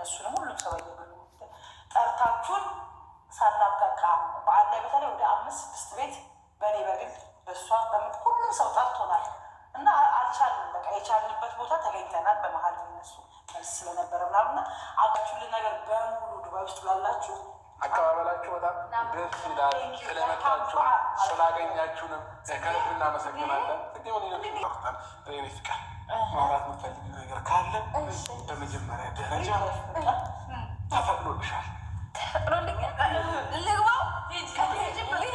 እነሱንም ሁሉም ሰው በየግሉ ጠርታችሁን ሳናበቃ በዓል ላይ በተለይ ወደ 5-6 ቤት በእኔ በግል በእሷ በምት ሁሉም ሰው ጠርቶናል እና አልቻልንም። በቃ የቻልንበት ቦታ ተገኝተናል። በመሀል እነሱ መልስ ስለነበረ ምናምና አጋችሁልን ነገር በሙሉ ዱባይ ውስጥ ላላችሁ አቀባበላችሁ በጣም ደስ ይላል። ስለመጣችሁ ስላገኛችሁንም ከልብ እናመሰግናለን። ፍቅር ማውራት የምትፈልጊው ነገር ካለ በመጀመሪያ ደረጃ ተፈቅዶልሻል።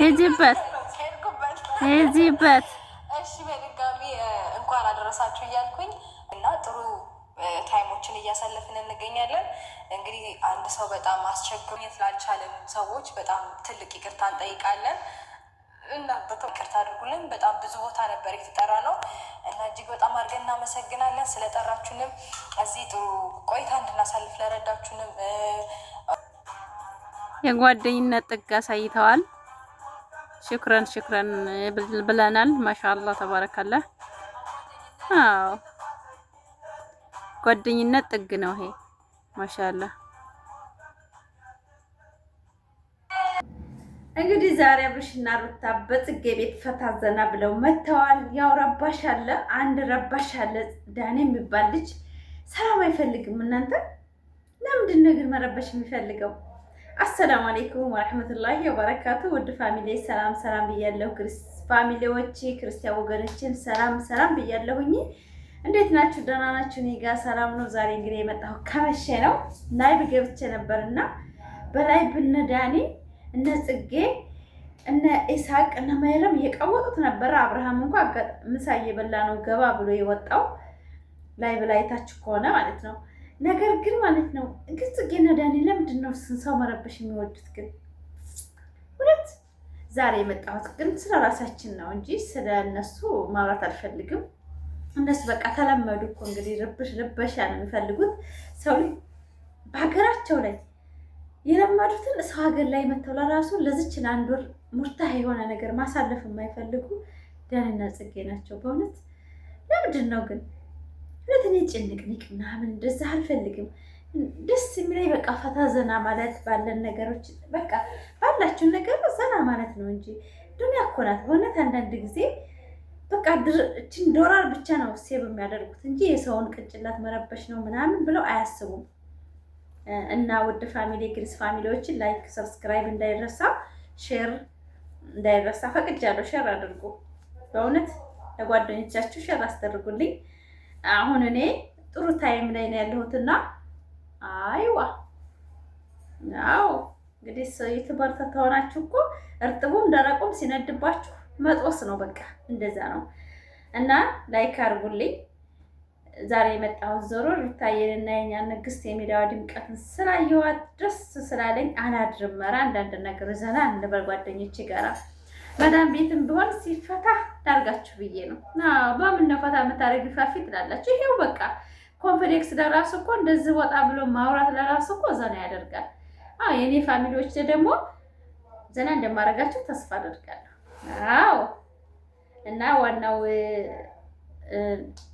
ሂጂበት ሂጂበት። እሺ በድጋሚ እንኳን አደረሳችሁ እያልኩኝ እና ጥሩ ታይሞችን እያሳለፍን እንገኛለን። እንግዲህ አንድ ሰው በጣም አስቸግሮኝ ስላልቻለን ሰዎች በጣም ትልቅ ይቅርታ እንጠይቃለን እና በጣም ይቅርታ አድርጉልን። በጣም ብዙ ቦታ ነበር የተጠራ ነው እና እጅግ በጣም አድርገን እናመሰግናለን ስለጠራችሁንም፣ እዚህ ጥሩ ቆይታ እንድናሳልፍ ለረዳችሁንም። የጓደኝነት ጥግ አሳይተዋል። ሽክረን ብለናል። ማሻአላህ ተባረከላህ። አዎ ጓደኝነት ጥግ ነው ይሄ። ማሻአላህ እንግዲህ ዛሬ አብርሽና ሩታ በጽጌ ቤት ፈታ ዘና ብለው መተዋል። ያው ረባሽ አለ፣ አንድ ረባሽ አለ፣ ዳኔ የሚባል ልጅ ሰላም አይፈልግም። እናንተ ለምንድን ነው ግን መረበሽ የሚፈልገው? አሰላሙ አለይኩም ወራህመቱላሂ ወበረካቱ። ውድ ፋሚሊ ሰላም ብያለሁ። ፋሚሊዎች ክርስቲያን ወገኖችን ሰላም ብያለሁኝ። እንዴት ናችሁ? ደህና ናችሁ? እኔ ጋር ሰላም ነው። ዛሬ እንግዲህ የመጣሁ ከመሸ ነው። ላይቭ ገብቼ ነበርና በላይቭ እነ ዳኒ እነ ጽጌ እነ ኢሳቅ እነ ማይረም እየቀወጡት ነበር። አብርሃም እንኳን ምሳ እየበላ ነው ገባ ብሎ የወጣው ላይቭ ላይ ታች ከሆነ ማለት ነው። ነገር ግን ማለት ነው ግን ጽጌና ዳኒ ለምንድን ነው ሰው መረበሽ የሚወዱት? ግን ሁለት ዛሬ የመጣሁት ግን ስለ ራሳችን ነው እንጂ ስለ እነሱ ማውራት አልፈልግም። እነሱ በቃ ተለመዱ እኮ እንግዲህ ርበሻ ነው የሚፈልጉት። ሰው በሀገራቸው ላይ የለመዱትን ሰው ሀገር ላይ መተው ለራሱ ለዚች ለአንድ ወር ሙርታህ የሆነ ነገር ማሳለፍ የማይፈልጉ ዳኒና ጽጌ ናቸው። በእውነት ለምንድን ነው ግን ሁለተኛ ጭንቅንቅ ምናምን እንደዛ አልፈልግም። ደስ የሚለኝ በቃ ፈታ ዘና ማለት ባለን ነገሮች በቃ ባላችሁን ነገር ዘና ማለት ነው እንጂ ዱንያ እኮ ናት። በእውነት አንዳንድ ጊዜ በቃ እችን ዶላር ብቻ ነው ሴብ የሚያደርጉት እንጂ የሰውን ቅንጭላት መረበሽ ነው ምናምን ብለው አያስቡም። እና ውድ ፋሚሊ ግሪስ ፋሚሊዎችን ላይክ ሰብስክራይብ እንዳይረሳ፣ ሼር እንዳይረሳ። ፈቅጃለሁ፣ ሼር አድርጉ። በእውነት ለጓደኞቻችሁ ሼር አስደርጉልኝ። አሁን እኔ ጥሩ ታይም ላይ ነው ያለሁትና አይዋ አዎ እንግዲህ ዩቲዩበር ተሆናችሁ እኮ እርጥቡም ደረቁም ሲነድባችሁ መጥወስ ነው። በቃ እንደዛ ነው እና ላይክ አድርጉልኝ። ዛሬ የመጣሁት ዞሮ ሩታዬንና የኛ ንግስት የሚዲያዋ ድምቀትን ስላየኋት ደስ ስላለኝ አላድርም። ኧረ አንዳንድ ነገር ዘና እንበል ጓደኞቼ ጋራ መዳም ቤትም ቢሆን ሲፈታ ዳርጋችሁ ብዬ ነው። በምን ነው ፈታ የምታደርጊ ፋፊ ትላላችሁ። ይሄው በቃ ኮንፊደንስ ለራሱ እኮ እንደዚህ ወጣ ብሎ ማውራት ለራሱ እኮ ዘና ያደርጋል። የኔ ፋሚሊዎች ደግሞ ዘና እንደማደርጋችሁ ተስፋ አደርጋለሁ። አዎ እና ዋናው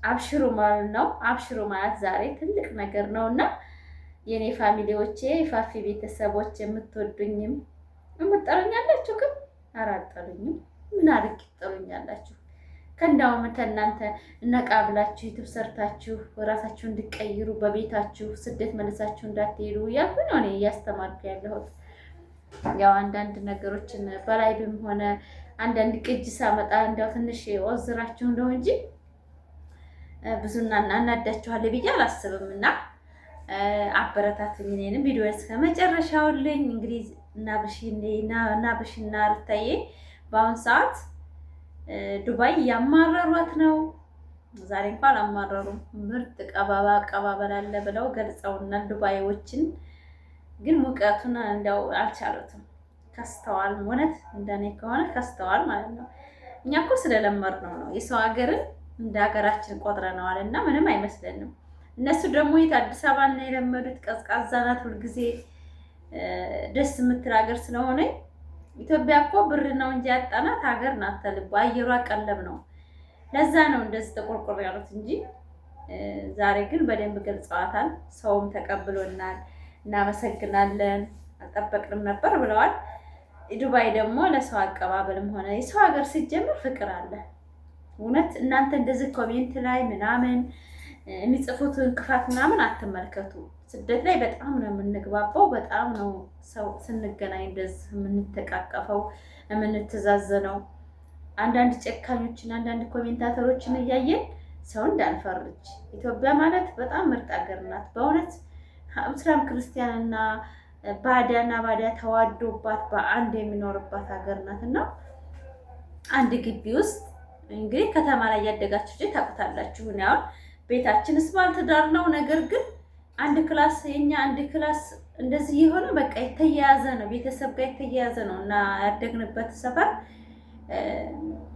አብሽሩ ማለት ነው። አብሽሩ ማለት ዛሬ ትልቅ ነገር ነውና የኔ ፋሚሊዎቼ ፋፊ ቤተሰቦች የምትወዱኝም የምትጠሩኛላችሁ ግን አራጠሉኝም ምን አድርግ ትጠሩኛላችሁ? ከእንዳውም እናንተ ነቃ ብላችሁ ዩቲዩብ ሰርታችሁ ራሳችሁ እንድትቀይሩ በቤታችሁ ስደት መልሳችሁ እንዳትሄዱ ያልኩኝ ነው እኔ እያስተማርኩ ያለሁት። ያው አንዳንድ ነገሮችን በላይብም ሆነ አንዳንድ ቅጅ ሳመጣ እንዳው ትንሽ ወዝራችሁ እንደው እንጂ ብዙና እናዳችኋለሁ ብዬ አላስብም። እና አበረታቱኝ። እኔንም ቪዲዮ እስከ መጨረሻው ልኝ እንግዲህ ናብሽና ሩታዬ በአሁን ሰዓት ዱባይ ያማረሯት ነው። ዛሬ እንኳን አማረሩም። ምርጥ ቀባበል አለ ብለው ገልጸውናል ዱባይዎችን። ግን ሙቀቱን እንደው አልቻሉትም። ከስተዋል። እውነት እንደኔ ከሆነ ከስተዋል ማለት ነው። እኛ እኮ ስለለመድነው ነው የሰው ሀገርን እንደ ሀገራችን ቆጥረነዋል እና ምንም አይመስለንም። እነሱ ደግሞ የት አዲስ አበባ እና የለመዱት ቀዝቃዛ ናት፣ ሁልጊዜ ደስ የምትል ሀገር ስለሆነ ኢትዮጵያ እኮ ብር ነው እንጂ ያጣናት ሀገር ናት። ተልባ አየሯ ቀለብ ነው። ለዛ ነው እንደዚህ ተቆርቆር ያሉት እንጂ ዛሬ ግን በደንብ ገልጸዋታል። ሰውም ተቀብሎናል፣ እናመሰግናለን፣ አልጠበቅንም ነበር ብለዋል። ዱባይ ደግሞ ለሰው አቀባበልም ሆነ የሰው ሀገር ሲጀምር ፍቅር አለ። እውነት እናንተ እንደዚህ ኮሜንት ላይ ምናምን የሚጽፉትን ክፋት ምናምን አትመልከቱ። ስደት ላይ በጣም ነው የምንግባባው። በጣም ነው ሰው ስንገናኝ እንደዚህ የምንተቃቀፈው የምንተዛዘነው። አንዳንድ ጨካኞችን አንዳንድ ኮሜንታተሮችን እያየን ሰው እንዳንፈርጅ። ኢትዮጵያ ማለት በጣም ምርጥ ሀገር ናት በእውነት እስላም ክርስቲያንና ባዳና ባዳ ተዋዶባት በአንድ የሚኖርባት ሀገር ናት እና አንድ ግቢ ውስጥ እንግዲህ ከተማ ላይ ያደጋችሁ ልጅ ታውቁታላችሁ። አሁን ቤታችን አስፋልት ዳር ነው። ነገር ግን አንድ ክላስ የኛ አንድ ክላስ እንደዚህ የሆነ በቃ የተያያዘ ነው፣ ቤተሰብ ጋር የተያያዘ ነው እና ያደግንበት ሰፈር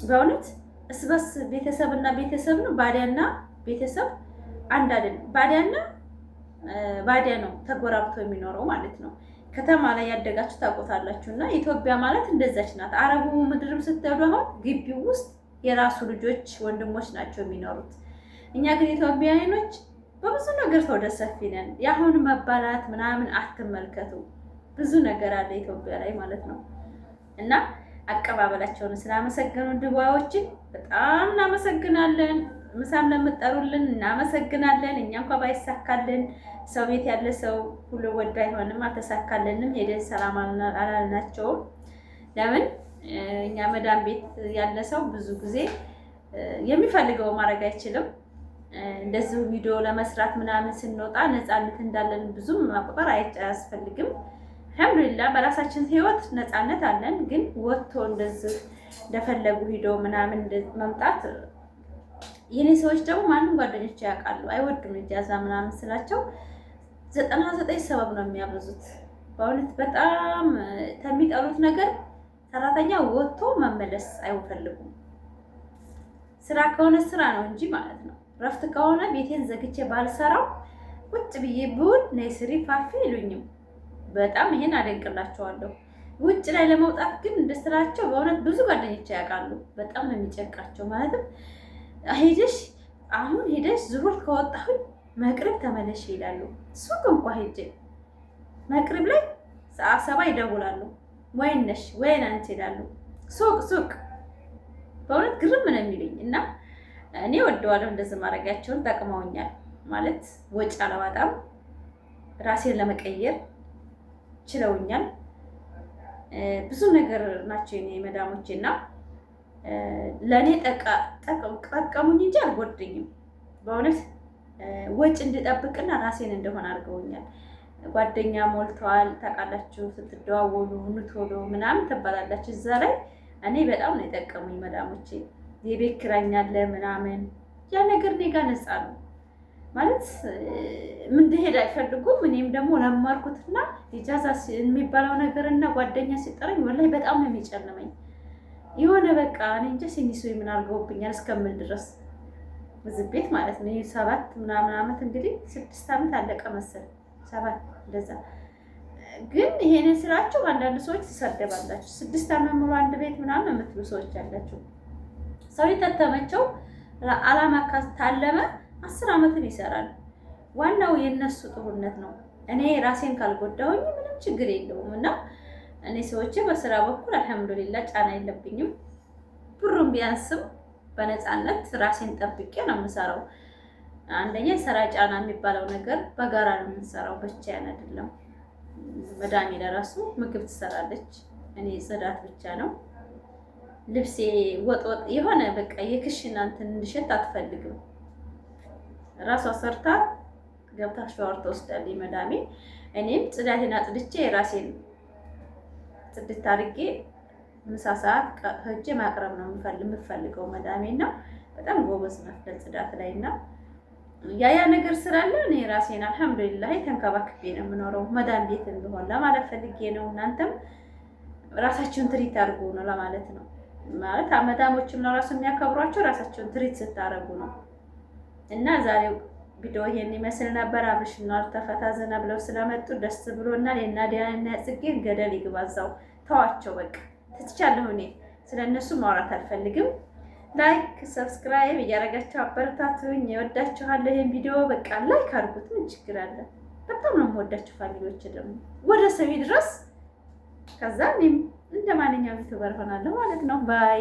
በእውነት እስበስ ቤተሰብና ቤተሰብ ነው። ባዲያና ቤተሰብ አንድ አይደለም። ባዲያና ባዲያ ነው ተጎራብቶ የሚኖረው ማለት ነው። ከተማ ላይ ያደጋችሁ ታውቁታላችሁ። እና ኢትዮጵያ ማለት እንደዛች ናት። አረቡ ምድርም ስትሄዱ አሁን ግቢው ውስጥ የራሱ ልጆች ወንድሞች ናቸው የሚኖሩት። እኛ ግን ኢትዮጵያውያኖች በብዙ ነገር ተወደሰፊ ነን። የአሁን መባላት ምናምን አትመልከቱ። ብዙ ነገር አለ ኢትዮጵያ ላይ ማለት ነው። እና አቀባበላቸውን ስላመሰገኑ ዱባዮችን በጣም እናመሰግናለን። ምሳም ለምጠሩልን እናመሰግናለን። እኛ እንኳ ባይሳካልን ሰው ቤት ያለ ሰው ሁሉ ወዶ አይሆንም። አልተሳካልንም። ሄደን ሰላም አላልናቸውም። ለምን እኛ መዳም ቤት ያለ ሰው ብዙ ጊዜ የሚፈልገው ማድረግ አይችልም። እንደዚሁ ቪዲዮ ለመስራት ምናምን ስንወጣ ነፃነት እንዳለን ብዙም ማቆጠር አያስፈልግም። አልሐምዱሊላህ በራሳችን ህይወት ነፃነት አለን። ግን ወጥቶ እንደዚህ እንደፈለጉ ሂዶ ምናምን መምጣት የኔ ሰዎች ደግሞ ማንም ጓደኞች ያውቃሉ አይወዱም። ኢጃዛ ምናምን ስላቸው 99 ሰበብ ነው የሚያበዙት። በእውነት በጣም ከሚጠሉት ነገር ሰራተኛ ወጥቶ መመለስ አይፈልጉም። ስራ ከሆነ ስራ ነው እንጂ ማለት ነው። ረፍት ከሆነ ቤቴን ዘግቼ ባልሰራው ቁጭ ብዬ ብውል ነይ ስሪ ፋፊ ይሉኝም። በጣም ይሄን አደንቅላቸዋለሁ። ውጭ ላይ ለመውጣት ግን እንደ ስራቸው በእውነት ብዙ ጓደኞች ያውቃሉ። በጣም ነው የሚጨንቃቸው። ማለትም ሄደሽ አሁን ሄደሽ ዙሁር ከወጣሁኝ መቅረብ ተመለሽ ይላሉ። ሱቅ እንኳን ሄጄ መቅረብ ላይ ሰዓት 7 ይደውላሉ። ወይን ነሽ ወይን አንቺ ይላሉ። ሱቅ በእውነት ግርም ነው የሚሉኝ እና እኔ ወደዋለሁ እንደዚህ ማድረጋቸውን ጠቅመውኛል። ማለት ወጪ አላወጣም፣ ራሴን ለመቀየር ችለውኛል። ብዙ ነገር ናቸው የኔ መዳሞቼ እና ለእኔ ጠቀሙኝ እንጂ አልጎደኝም። በእውነት ወጪ እንድጠብቅና ራሴን እንደሆነ አድርገውኛል። ጓደኛ ሞልተዋል ታውቃላችሁ። ስትደዋወሉ ኑቶሎ ምናምን ትባላላችሁ። እዛ ላይ እኔ በጣም ነው የጠቀሙኝ መዳሞቼ። የቤት ኪራይ አለ ምናምን ያ ነገር እኔ ጋር ነፃ ነው ማለት ምን እንደሄድ አይፈልጉም። እኔም ደግሞ ለማርኩትና ኢጃዛ የሚባለው ነገርና ጓደኛ ሲጠረኝ ወላሂ በጣም ነው የሚጨልመኝ። የሆነ በቃ እኔ እንጃ ሲኒሱ ምን አድርገውብኛል እስከምል ድረስ እዚህ ቤት ማለት ነው። 7 ምናምን ዓመት እንግዲህ 6 ዓመት አለቀ መሰል 7 እንደዛ። ግን ይሄንን ስራችሁ አንዳንድ ሰዎች ትሰደባላችሁ። 6 ዓመት ሙሉ አንድ ቤት ምናምን የምትሉ ሰዎች አላችሁ። ሰው የተተመቸው አላማ ካታለመ 10 ዓመትን ይሰራል። ዋናው የነሱ ጥሩነት ነው። እኔ ራሴን ካልጎዳሁኝ ምንም ችግር የለውም እና እኔ ሰዎች በስራ በኩል አልሐምዱሊላህ ጫና የለብኝም። ብሩም ቢያንስም በነፃነት ራሴን ጠብቄ ነው የምሰራው። አንደኛ የስራ ጫና የሚባለው ነገር በጋራ ነው የምንሰራው፣ ብቻዬን አይደለም። መዳሜ ለራሱ ምግብ ትሰራለች፣ እኔ ጽዳት ብቻ ነው። ልብሴ ወጥ የሆነ በቃ የክሽና እንትን እንድሸት አትፈልግም። ራሷ ሰርታ ገብታ ሻወር ትወስዳለች መዳሜ። እኔም ጽዳቴን አጽድቼ ራሴን ጽድት አድርጌ ምሳ ሰዓት ሄጄ ማቅረብ ነው የምፈልገው መዳሜ እና በጣም ጎበዝ ናት ለጽዳት ላይ እና ያ ነገር ስላለ እኔ ራሴን አልሐምዱሊላህ ተንከባክቤ ነው የምኖረው። መዳም ቤት እንደሆነ ለማለት ፈልጌ ነው። እናንተም ራሳችሁን ትሪት አድርጉ ነው ለማለት ነው። ማለት መዳሞችም ለራሱ የሚያከብሯቸው ራሳቸውን ትሪት ስታደርጉ ነው። እና ዛሬው ቪዲዮ ይሄን ይመስል ነበር። አብርሽና ተፈታ ዘና ብለው ስለመጡ ደስ ብሎናል። የናዲያና ጽጌን ገደል ይግባዛው ተዋቸው። በቃ ትቻለሁ። እኔ ስለነሱ ማውራት አልፈልግም። ላይክ ሰብስክራይብ እያደረጋችሁ አበረታቱኝ። እወዳችኋለሁ። ይሄን ቪዲዮ በቃ ላይክ አድርጉት። ምን ችግር አለ? በጣም ነው የምወዳችሁ ፋሚሊዎች። ደግሞ ወደ ሰው ድረስ ከዛ እኔም እንደ ማንኛውም ዩቲዩበር ሆናለሁ ማለት ነው። ባይ